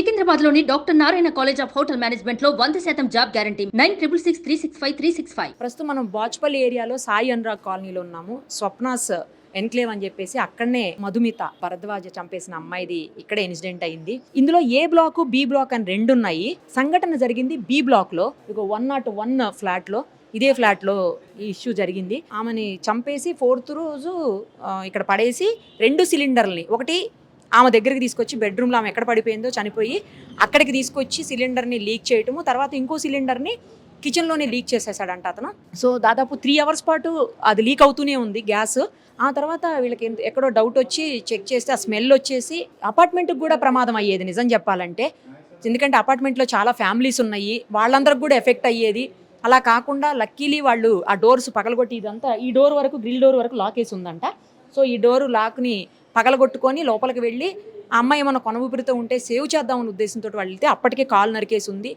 సికింద్రాబాద్లోని doctor Narayana college of hotel మేనేజ్మెంట్లో 100% job guarantee 966365 ప్రస్తుతం మనం బాచ్పల్లి ఏరియాలో సాయి అనురాగ్ కాలనీలో ఉన్నాము. స్వప్నాస్ ఎన్క్లేవ్ అని చెప్పేసి అక్కడనే మధుమిత భరద్వాజ చంపేసిన అమ్మాయిది ఇక్కడే ఇన్సిడెంట్ అయింది. ఇందులో ఏ బ్లాక్ బి బ్లాక్ అని రెండు ఉన్నాయి. సంఘటన జరిగింది బి బ్లాక్ లో, 101 ఫ్లాట్ లో. ఇదే ఫ్లాట్ లో ఈ ఇష్యూ జరిగింది. ఆమెని చంపేసి 4th రోజు ఇక్కడ పడేసి 2 సిలిండర్లని, ఒకటి ఆమె దగ్గరికి తీసుకొచ్చి బెడ్రూమ్లో ఆమె ఎక్కడ పడిపోయిందో చనిపోయి అక్కడికి తీసుకొచ్చి సిలిండర్ని లీక్ చేయటము, తర్వాత ఇంకో సిలిండర్ని కిచెన్లోనే లీక్ చేసేసాడంట అతను. సో దాదాపు 3 hours పాటు అది లీక్ అవుతూనే ఉంది గ్యాస్. ఆ తర్వాత వీళ్ళకి ఎక్కడో డౌట్ వచ్చి చెక్ చేస్తే ఆ స్మెల్ వచ్చేసి అపార్ట్మెంట్కి కూడా ప్రమాదం అయ్యేది నిజం చెప్పాలంటే. ఎందుకంటే అపార్ట్మెంట్లో చాలా ఫ్యామిలీస్ ఉన్నాయి, వాళ్ళందరికి కూడా ఎఫెక్ట్ అయ్యేది. అలా కాకుండా లక్కీలీ వాళ్ళు ఆ డోర్స్ పగలగొట్టి, ఇదంతా ఈ డోర్ వరకు, గ్రిల్ డోర్ వరకు లాక్ వేసి ఉందంట. సో ఈ డోరు లాక్ని పగలగొట్టుకొని లోపలికి వెళ్ళి ఆ అమ్మాయి ఏమైనా కొన ఊపిరితో ఉంటే సేవ్ చేద్దామని ఉద్దేశంతో వాళ్ళు వెళ్తే అప్పటికే కాలు నరికేసి ఉంది,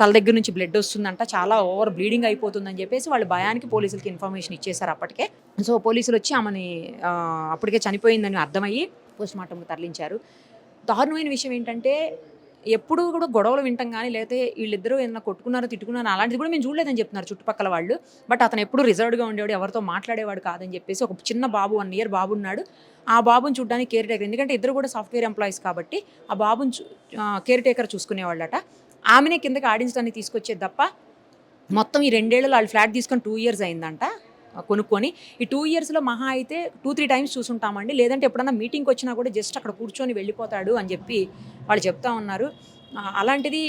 తల దగ్గర నుంచి బ్లడ్ వస్తుందంట, చాలా ఓవర్ బ్లీడింగ్ అయిపోతుందని చెప్పేసి వాళ్ళు భయానికి పోలీసులకి ఇన్ఫర్మేషన్ ఇచ్చేశారు అప్పటికే. సో పోలీసులు వచ్చి ఆమెని అప్పటికే చనిపోయిందని అర్థమయ్యి పోస్ట్మార్టంకి తరలించారు. దారుణమైన విషయం ఏంటంటే ఎప్పుడు కూడా గొడవలు వింటాం కానీ, లేకపోతే వీళ్ళిద్దరూ ఏదైనా కొట్టుకున్నారో తిట్టుకున్నారో అలాంటిది కూడా మేము చూడలేదని చెప్తున్నారు చుట్టుపక్కల వాళ్ళు. బట్ అతను ఎప్పుడు రిజర్వ్డ్గా ఉండేవాడు, ఎవరితో మాట్లాడేవాడు కాదని చెప్పేసి. ఒక చిన్న బాబు 1 year బాబు ఉన్నాడు. ఆ బాబుని చూడడానికి కేర్ టేకర్, ఎందుకంటే ఇద్దరు కూడా సాఫ్ట్వేర్ ఎంప్లాయీస్ కాబట్టి ఆ బాబుని కేర్ టేకర్ చూసుకునేవాళ్ళట. ఆమెనే కిందకి ఆడించడానికి తీసుకొచ్చేది తప్ప మొత్తం ఈ 2 ఏళ్లలో వాళ్ళు ఫ్లాట్ తీసుకొని 2 years అయిందంట కొనుక్కొని. ఈ 2 yearsలో మహా అయితే 2-3 times చూసుంటామండి, లేదంటే ఎప్పుడన్నా మీటింగ్కి వచ్చినా కూడా జస్ట్ అక్కడ కూర్చొని వెళ్ళిపోతాడు అని చెప్పి వాళ్ళు చెప్తా ఉన్నారు. అలాంటిది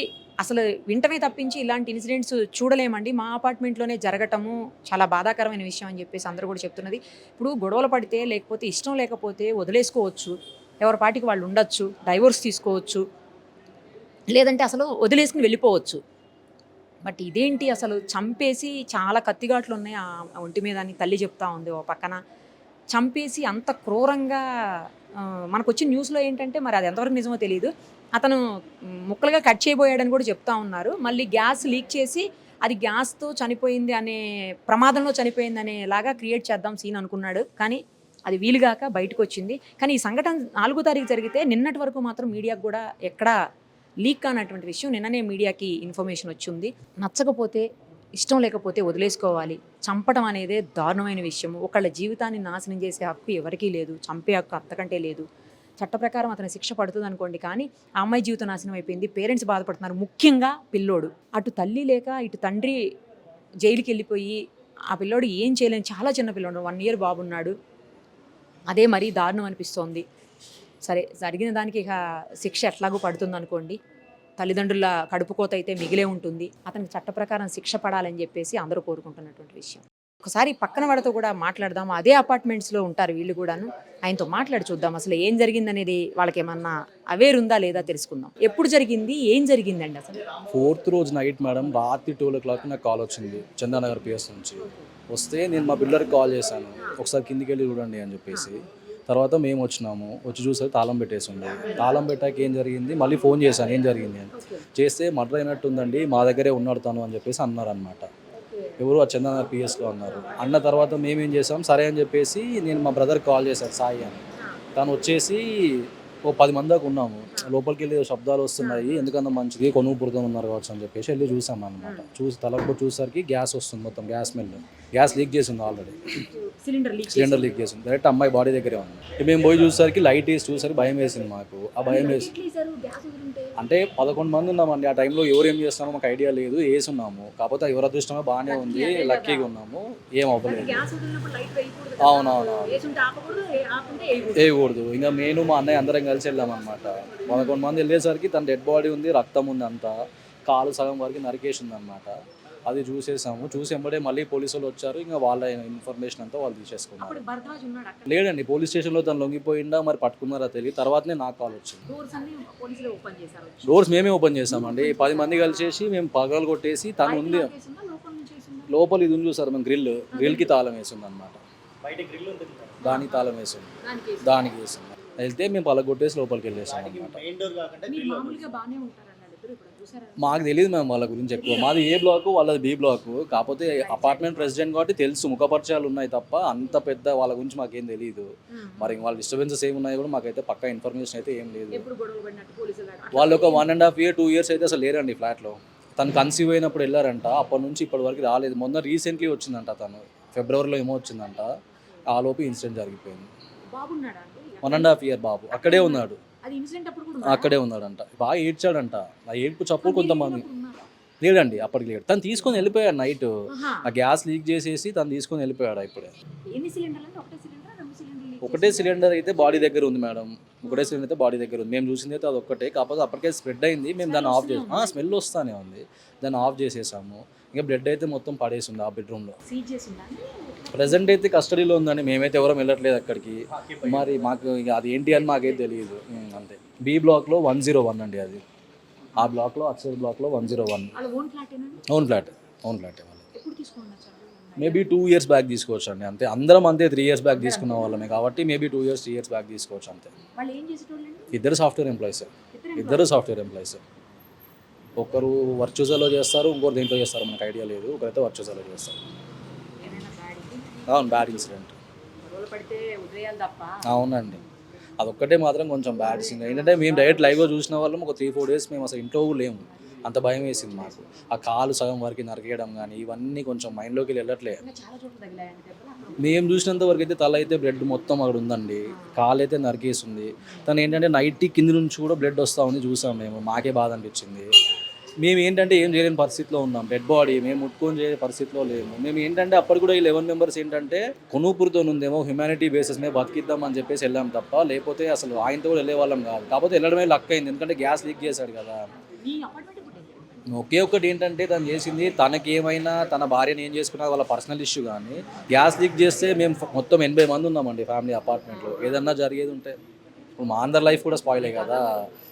అసలు వింటమే తప్పించి ఇలాంటి ఇన్సిడెంట్స్ చూడలేమండి. మా అపార్ట్మెంట్లోనే జరగటము చాలా బాధాకరమైన విషయం అని చెప్పేసి అందరూ కూడా చెప్తున్నది. ఇప్పుడు గొడవలు పడితే, లేకపోతే ఇష్టం లేకపోతే వదిలేసుకోవచ్చు, ఎవరి పాటికి వాళ్ళు ఉండొచ్చు, డైవోర్స్ తీసుకోవచ్చు, లేదంటే అసలు వదిలేసుకుని వెళ్ళిపోవచ్చు. బట్ ఇదేంటి అసలు చంపేసి, చాలా కత్తిఘాట్లు ఉన్నాయి ఆ ఒంటి మీద అని తల్లి చెప్తా ఉంది. ఓ పక్కన చంపేసి అంత క్రూరంగా మనకు వచ్చిన న్యూస్లో ఏంటంటే మరి అది ఎంతవరకు నిజమో తెలియదు, అతను ముక్కలుగా కట్ చేయబోయాడని కూడా చెప్తా ఉన్నారు. మళ్ళీ గ్యాస్ లీక్ చేసి అది గ్యాస్తో చనిపోయింది అనే, ప్రమాదంలో చనిపోయింది అనేలాగా క్రియేట్ చేద్దాం సీన్ అనుకున్నాడు. కానీ అది వీలుగాక బయటకు వచ్చింది. కానీ ఈ సంఘటన 4వ తారీఖు జరిగితే నిన్నటి వరకు మాత్రం మీడియాకు కూడా ఎక్కడా లీక్ కానటువంటి విషయం నిన్ననే మీడియాకి ఇన్ఫర్మేషన్ వచ్చింది. నచ్చకపోతే, ఇష్టం లేకపోతే వదిలేసుకోవాలి. చంపడం అనేదే దారుణమైన విషయం. ఒకళ్ళ జీవితాన్ని నాశనం చేసే హక్కు ఎవరికీ లేదు, చంపే హక్కు అంతకంటే లేదు. చట్ట ప్రకారం అతని శిక్ష పడుతుంది అనుకోండి, కానీ ఆ అమ్మాయి జీవితం నాశనం అయిపోయింది. పేరెంట్స్ బాధపడుతున్నారు, ముఖ్యంగా పిల్లోడు. అటు తల్లి లేక ఇటు తండ్రి జైలుకి వెళ్ళిపోయి ఆ పిల్లోడు ఏం చేయలేని చాలా చిన్న పిల్లోడు, 1 year బాబున్నాడు. అదే మరీ దారుణం అనిపిస్తోంది. సరే, జరిగిన దానికి ఇక శిక్ష ఎట్లాగూ పడుతుంది అనుకోండి. తల్లిదండ్రుల కడుపుకోత అయితే మిగిలే ఉంటుంది. అతనికి చట్ట ప్రకారం శిక్ష పడాలని చెప్పేసి అందరూ కోరుకుంటున్నటువంటి విషయం. ఒకసారి పక్కన వాడితో కూడా మాట్లాడదాం, అదే అపార్ట్మెంట్స్లో ఉంటారు వీళ్ళు కూడాను. ఆయనతో మాట్లాడి చూద్దాం అసలు ఏం జరిగిందనేది, వాళ్ళకి ఏమన్నా అవేర్ ఉందా లేదా తెలుసుకుందాం. ఎప్పుడు జరిగింది, ఏం జరిగిందండి అసలు? 4th రోజు నైట్ మేడం, రాత్రి 12 o'clock నాకు కాల్ వచ్చింది చందానగర్ పిఎస్ నుంచి. వస్తే నేను మా బిల్డర్కి కాల్ చేశాను, ఒకసారి కిందికి వెళ్ళి చూడండి అని చెప్పేసి. తర్వాత మేము వచ్చినాము, వచ్చి చూస్తే తాళం పెట్టేసి ఉంది. తాళం పెట్టాక ఏం జరిగింది, మళ్ళీ ఫోన్ చేశాను ఏం జరిగింది అని. చేస్తే మర్డర్ అయినట్టుందండి, మా దగ్గరే ఉన్నాడు తను అని చెప్పేసి అన్నారనమాట. ఎవరు, ఆ చందనగర్ పిఎస్లో అన్నారు. అన్న తర్వాత మేమేం చేసాం, సరే అని చెప్పేసి నేను మా బ్రదర్కి కాల్ చేశాను, సాయి అని. తను వచ్చేసి ఓ 10 మంది దాకా ఉన్నాము. లోపలికి వెళ్ళి శబ్దాలు వస్తున్నాయి, ఎందుకన్నా మంచిది కొనుగు పుడుతూ ఉన్నారు కావచ్చు అని చెప్పేసి వెళ్ళి చూసాం అనమాట. చూసి తలకు చూసేసరికి గ్యాస్ వస్తుంది, మొత్తం గ్యాస్ స్మెల్. గ్యాస్ లీక్ చేసింది, ఆల్రెడీ సిలిండర్ లీక్ చేసింది. డైరెక్ట్ అమ్మాయి బాడీ దగ్గరే ఉంది. మేము పోయి చూసేసరికి లైట్ వేసి చూసరికి భయం వేసింది మాకు. ఆ భయం వేసి అంటే 11 మంది ఉన్నామండి ఆ టైంలో. ఎవరు ఏం చేస్తున్నామో మాకు ఐడియా లేదు, వేసి ఉన్నాము. కాకపోతే ఎవరి అదృష్టమో బాగానే ఉంది, లక్కీగా ఉన్నాము, ఏం అవ్వలేదు. అవునవును, వేయకూడదు. ఇంకా నేను మా అన్నయ్య అందరం కలిసి వెళ్ళామన్నమాట. 11 మంది వెళ్ళేసరికి తన డెడ్ బాడీ ఉంది, రక్తం ఉంది, అంతా కాలు సగం వరకు నరికేసింది అనమాట. అది చూసేసాము. చూసి వెంబడే మళ్ళీ పోలీసులు వచ్చారు. ఇంకా వాళ్ళ ఇన్ఫర్మేషన్ అంతా వాళ్ళు తీసేసుకున్నారు. లేదండి, పోలీస్ స్టేషన్లో తను లొంగిపోయిందా మరి పట్టుకున్నారా తెలియదు. తర్వాతనే నాకు కాల్ వచ్చింది. డోర్స్ మేమే ఓపెన్ చేసామండి. 10 మంది కలిసేసి మేము పగలు కొట్టేసి, తను ఉంది లోపల, ఇది ఉంది చూసారు మేము, గ్రిల్కి తాళం వేసింది అనమాట. దానికి తాళం వేసింది, దానికి వేసింది. వెళ్తే మేము పగలు కొట్టేసి లోపలికి వెళ్ళేసాం అనమాట. మాకు తెలియదు మ్యామ్ వాళ్ళ గురించి ఎక్కువ. మాది ఏ బ్లాక్, వాళ్ళది బి బ్లాక్. కాకపోతే అపార్ట్మెంట్ ప్రెసిడెంట్ కాబట్టి తెలుసు, ముఖపరిచయాలు ఉన్నాయి తప్ప అంత పెద్ద వాళ్ళ గురించి మాకేం తెలియదు. మరి వాళ్ళ డిస్టర్బెన్సెస్ ఏమి ఉన్నాయో కూడా మాకైతే పక్కా ఇన్ఫర్మేషన్ అయితే ఏం లేదు. వాళ్ళు ఒక 1.5 year 2 years అయితే అసలు లేరండి ఫ్లాట్లో. తను కన్సీవ్ అయినప్పుడు వెళ్ళారంట, అప్పటి నుంచి ఇప్పటి వరకు రాలేదు. మొన్న రీసెంట్లీ వచ్చిందంట, తను ఫిబ్రవరిలో ఏమో వచ్చిందంట. ఆ లోపు ఇన్సిడెంట్ జరిగిపోయింది. 1.5 year బాబు అక్కడే ఉన్నాడు, అక్కడే ఉన్నాడంట. బాగా ఏడ్చాడంట. ఆ ఏడ్పు చప్పుడు కొంతమంది లేడండి, అప్పటికి లేడు. తను తీసుకొని వెళ్ళిపోయాడు నైట్. ఆ గ్యాస్ లీక్ చేసేసి తను తీసుకొని వెళ్ళిపోయాడు. ఇప్పుడే ఒకటే సిలిండర్ అయితే బాడీ దగ్గర ఉంది మేడం, ఒకటే సిలిండర్ అయితే బాడీ దగ్గర ఉంది. మేము చూసింది అయితే అది ఒక్కటే. కాకపోతే అప్పటికే స్ప్రెడ్ అయింది. మేము దాన్ని ఆఫ్ చేసాం. స్మెల్ వస్తానే ఉంది, దాన్ని ఆఫ్ చేసేసాము. ఇంకా బ్లడ్ అయితే మొత్తం పడేసి ఉంది ఆ బెడ్రూమ్లో. ప్రజెంట్ అయితే కస్టడీలో ఉందండి. మేమైతే ఎవరం వెళ్ళట్లేదు అక్కడికి. మరి మాకు ఇక అది ఏంటి అని మాకైతే తెలియదు. అంతే. బి బ్లాక్లో 101 అండి అది. ఆ బ్లాక్లో అక్షర్ బ్లాక్లో 101. ఓన్ ఫ్లాట్ వాళ్ళు. మేబీ 2 years బ్యాక్ తీసుకోవచ్చు అండి. అంతే, అందరం అంతే 3 years బ్యాక్ తీసుకున్న వాళ్ళమే కాబట్టి మేబీ 2 years 3 years బ్యాక్ తీసుకోవచ్చు అంతే. ఇద్దరు సాఫ్ట్వేర్ ఎంప్లాయీస్. ఒకరు వర్చుజాలో చేస్తారు, ఇంకోరు దేంట్లో చేస్తారు మనకు ఐడియా లేదు. ఒకరైతే వర్చుజాలో చేస్తారు. అవును, బ్యాడ్ ఇన్సిడెంట్. అవునండి, అదొక్కటే మాత్రం కొంచెం బ్యాడ్ సీన్. ఏంటంటే మేము డైరెక్ట్ లైవ్గా చూసిన వాళ్ళం. ఒక 3-4 days మేము అసలు ఇంట్లో లేము. అంత భయం వేసింది మాకు. ఆ కాలు సగం వరకు నరికేయడం కానీ ఇవన్నీ కొంచెం మైండ్లోకి వెళ్ళట్లే. మేము చూసినంత వరకు అయితే తల అయితే బ్లడ్ మొత్తం అక్కడ ఉందండి, కాలు అయితే నరికేసింది. తను ఏంటంటే నైట్ కింది నుంచి కూడా బ్లడ్ వస్తూ ఉంది, చూసాం మేము. మాకే బాధ అనిపించింది. మేము ఏంటంటే ఏం చేయలేని పరిస్థితిలో ఉన్నాం. డెడ్ బాడీ మేము ముట్టుకొని చేసే పరిస్థితిలో లేము. మేము ఏంటంటే అప్పుడు కూడా ఈ 11 members ఏంటంటే కొనుపురితో ఉందేమో, హ్యుమానిటీ బేసిస్ మీద బతికిద్దాం అని చెప్పేసి వెళ్ళాం తప్ప, లేకపోతే అసలు ఆయనతో కూడా వెళ్ళే వాళ్ళం కాదు. కాకపోతే వెళ్ళడమే లక్ అయింది, ఎందుకంటే గ్యాస్ లీక్ చేశాడు కదా. ఒకే ఒకటి ఏంటంటే తను చేసింది, తనకి ఏమైనా తన భార్యను ఏం చేసుకున్నా వాళ్ళ పర్సనల్ ఇష్యూ. కానీ గ్యాస్ లీక్ చేస్తే మేము మొత్తం 80 మంది ఉన్నామండి ఫ్యామిలీ అపార్ట్మెంట్లో. ఏదన్నా జరిగేది ఉంటే ఇప్పుడు మా అందరి లైఫ్ కూడా స్పాయిల్ అయ్యి కదా.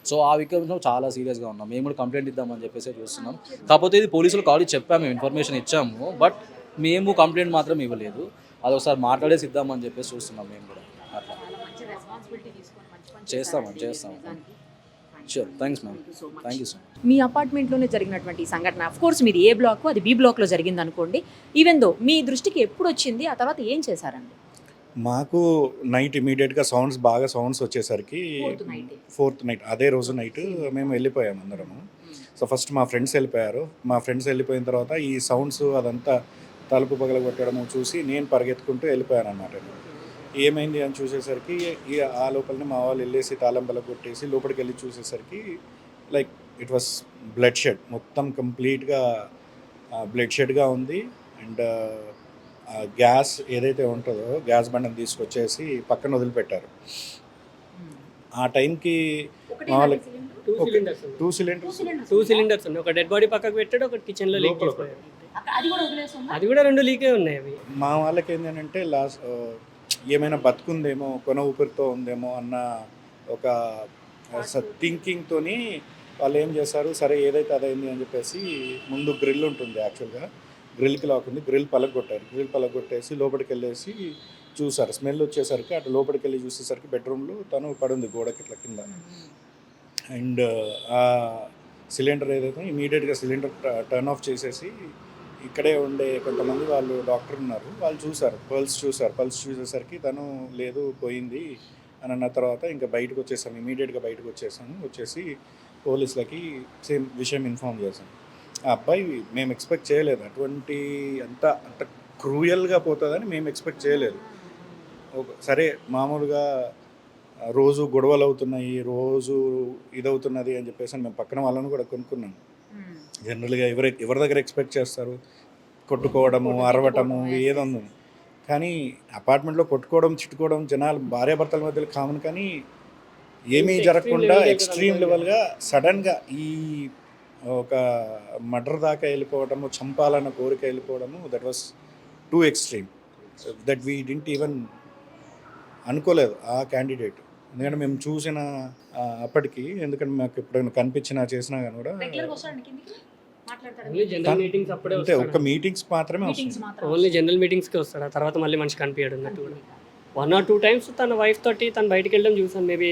సో ఆ విషయంలో చాలా సీరియస్గా ఉన్నాం. మేము కూడా కంప్లైంట్ ఇద్దామని చెప్పేసి చూస్తున్నాం. కాకపోతే ఇది పోలీసులకు ఆల్రెడీ చెప్పాము, ఇన్ఫర్మేషన్ ఇచ్చాము. బట్ మేము కంప్లైంట్ మాత్రం ఇవ్వలేదు. అది ఒకసారి మాట్లాడేసి ఇద్దామని చెప్పేసి చూస్తున్నాం మేము కూడా. అట్లా చేస్తాం. Sure, thanks ma'am, thank you so much. మీ అపార్ట్మెంట్లోనే జరిగినటువంటి ఈ సంఘటన, అఫ్ కోర్స్ మీది ఏ బ్లాక్, అది బి బ్లాక్లో జరిగింది అనుకోండి. ఈవెన్ దో మీ దృష్టికి ఎప్పుడు వచ్చింది, ఆ తర్వాత ఏం చేశారండి? మాకు నైట్ ఇమీడియట్గా సౌండ్స్ వచ్చేసరికి 4th నైట్, అదే రోజు నైట్ మేము వెళ్ళిపోయాము అందరము. సో ఫస్ట్ మా ఫ్రెండ్స్ వెళ్ళిపోయిన తర్వాత ఈ సౌండ్స్ అదంతా తలుపు పగలగొట్టడము చూసి నేను పరిగెత్తుకుంటూ వెళ్ళిపోయాను అన్నమాట. ఏమైంది అని చూసేసరికి ఆ లోపలనే మా వాళ్ళు వెళ్ళేసి తాళం పగలగొట్టేసి లోపలికి వెళ్ళి చూసేసరికి like it was blood shed, మొత్తం కంప్లీట్గా బ్లడ్ షెడ్గా ఉంది. అండ్ గ్యాస్ ఏదైతే ఉంటుందో గ్యాస్ బండను తీసుకొచ్చేసి పక్కన వదిలిపెట్టారు. ఆ టైంకి మా వాళ్ళకి 2 సిలిండర్స్ ఉన్నాయి. ఒక డెడ్ బాడీ పక్కకు పెట్టాడు, ఒక కిచెన్లో లీక్ అయిపోయాడు. అది కూడా 2 లీకే ఉన్నాయి. అవి మా వాళ్ళకి ఏంటంటే ఏమైనా బతుకుందేమో, కొన ఊపిరితో ఉందేమో అన్న ఒక థింకింగ్తో వాళ్ళు ఏం చేశారు, సరే ఏదైతే అదైంది అని చెప్పేసి ముందు గ్రిల్ ఉంటుంది, యాక్చువల్గా గ్రిల్కి లాక్ ఉంది, గ్రిల్ పలగొట్టేసి లోపలికి వెళ్ళేసి చూసారు. స్మెల్ వచ్చేసరికి అటు లోపలికి వెళ్ళి చూసేసరికి బెడ్రూమ్లో తను పడుంది గోడకి ఇట్లా కింద. అండ్ ఆ సిలిండర్ ఏదైతే ఇమీడియట్గా సిలిండర్ టర్న్ ఆఫ్ చేసేసి ఇక్కడే ఉండే కొంతమంది వాళ్ళు డాక్టర్ ఉన్నారు, వాళ్ళు చూసారు, పల్స్ చూసేసరికి తను లేదు పోయింది అని అన్న తర్వాత ఇంకా ఇమీడియట్గా బయటకు వచ్చేసి పోలీసులకి సేమ్ విషయం ఇన్ఫామ్ చేశాం. ఆ అబ్బాయి మేము ఎక్స్పెక్ట్ చేయలేదు, అటువంటి అంత క్రూయల్గా పోతుందని మేము ఎక్స్పెక్ట్ చేయలేదు. సరే మామూలుగా రోజు గొడవలు అవుతున్నాయి, రోజు ఇదవుతున్నది అని చెప్పేసి మేము పక్కన వాళ్ళని కూడా కొనుక్కున్నాం. జనరల్గా ఎవరి దగ్గర ఎక్స్పెక్ట్ చేస్తారు, కొట్టుకోవడము, అరవటము ఏదో. కానీ అపార్ట్మెంట్లో కొట్టుకోవడం, చిట్టుకోవడం జనాలు భార్యాభర్తల మధ్యలో కామన్. కానీ ఏమీ జరగకుండా ఎక్స్ట్రీమ్ లెవెల్గా సడన్గా ఈ ఒక మర్డర్ దాకా వెళ్ళిపోవడము, చంపాలన్న కోరిక వెళ్ళిపోవడము, that was too extreme. That we didn't even అనుకోలేదు ఆ క్యాండిడేట్. ఎందుకంటే మేము చూసిన అప్పటికి, ఎందుకంటే మాకు ఎప్పుడైనా కనిపించినా చేసినా కానీ కూడా అంటే ఒక్క మీటింగ్స్ మాత్రమే ఓన్లీ జనరల్ మీటింగ్స్కి వస్తాడు. ఆ తర్వాత మళ్ళీ మనిషి కనిపించాడు అన్నట్టు కూడా 1 or 2 times తన వైఫ్ తోటి తను బయటికి వెళ్ళడం చూసాను. మేబీ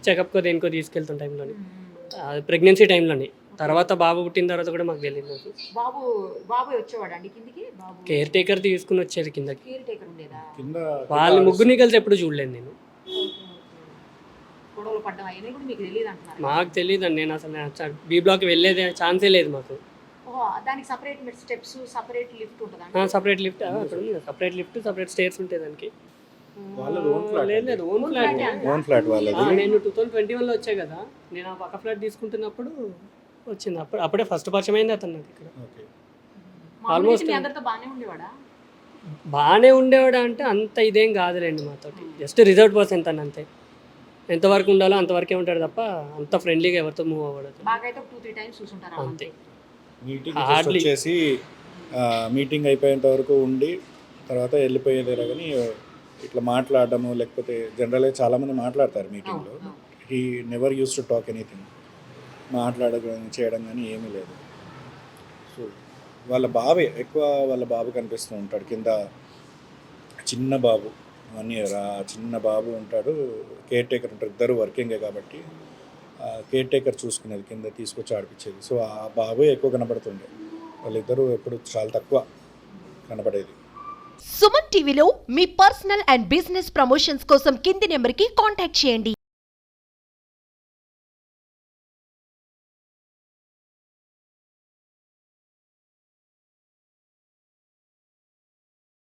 చెకప్కో దేనికో తీసుకెళ్తున్న టైంలోని, ప్రెగ్నెన్సీ టైంలోని తర్వాత బాబు పుట్టిన తర్వాత కూడా మాకు తెలియదు నాకు. బాబు వచ్చేవాడు అండి కిందికి? బాబు కేర్ టేకర్ తీసుకుని వచ్చేది కిందకి. కేర్ టేకర్ ఉండేదా? కింద వాళ్ళ ముగ్గురిని కలిసి ఎప్పుడు చూడలేదు నేను. గొడవలు పడ్డం అవన్నీ కూడా మీకు తెలియదు అంటున్నారు? మాకు తెలియదు అండి. నేను అసలు బీ బ్లాక్ వెళ్ళేదే ఛాన్సే లేదు మాకు. దానికి సపరేట్ స్టెప్స్, సపరేట్ లిఫ్ట్ ఉంటుందా? Separate lift separate lift separate stairs ఉంటాయి దానికి. వాళ్ళది ఓన్ ఫ్లాట్. లేదు ఓన్ ఫ్లాట్. ఓన్ ఫ్లాట్ వాళ్ళది. నేను 2021లో వచ్చా కదా, నేను ఆ పక్క ఫ్లాట్ తీసుకుంటున్నప్పుడు వచ్చింది. అప్పుడే ఫస్ట్ పరిచయం అయింది అతను నాకు ఇక్కడ. ఓకే. ఆల్మోస్ట్ మీ అందరితో బాగానే ఉండేవాడా? బాగానే ఉండేవాడు అంటే అంత ఇదేం కాదులేండి మాతోటి. జస్ట్ రిజర్వ్ పర్సన్ తను అంతే. ఎంతవరకు ఉండాలో అంతవరకే ఉంటాడు తప్ప అంత ఫ్రెండ్లీగా ఎవరితో మూవ్ అవ్వడు. బాగా అయితే 2-3 టైమ్స్ చూసుంటారు అంతే. మీటింగ్ వచ్చేసి మీటింగ్ అయిపోయేంత వరకు ఉండి తర్వాత వెళ్ళిపోయేదేరా, కానీ ఇట్లా మాట్లాడడము లేకపోతే జనరల్గా చాలామంది మాట్లాడతారు మీటింగ్లో. He never use to talk anything. మాట్లాడడం చేయడం కానీ ఏమీ లేదు. సో వాళ్ళ బాబే ఎక్కువ, వాళ్ళ బాబు కనిపిస్తూ ఉంటాడు కింద. చిన్న బాబు 1 year, ఆ చిన్న బాబు ఉంటాడు. కేర్ టేకర్ ఉంటారు, ఇద్దరు వర్కింగే కాబట్టి కేర్ టేకర్ చూసుకునేది, కింద తీసుకొచ్చి ఆడిపించేది. సో ఆ బాబే ఎక్కువ కనబడుతుండే, వాళ్ళిద్దరూ ఎప్పుడు చాలా తక్కువ కనబడేది. సుమన్ టీవీలో మీ పర్సనల్ అండ్ బిజినెస్ ప్రమోషన్స్ కోసం కింది నెంబర్కి కాంటాక్ట్ చేయండి.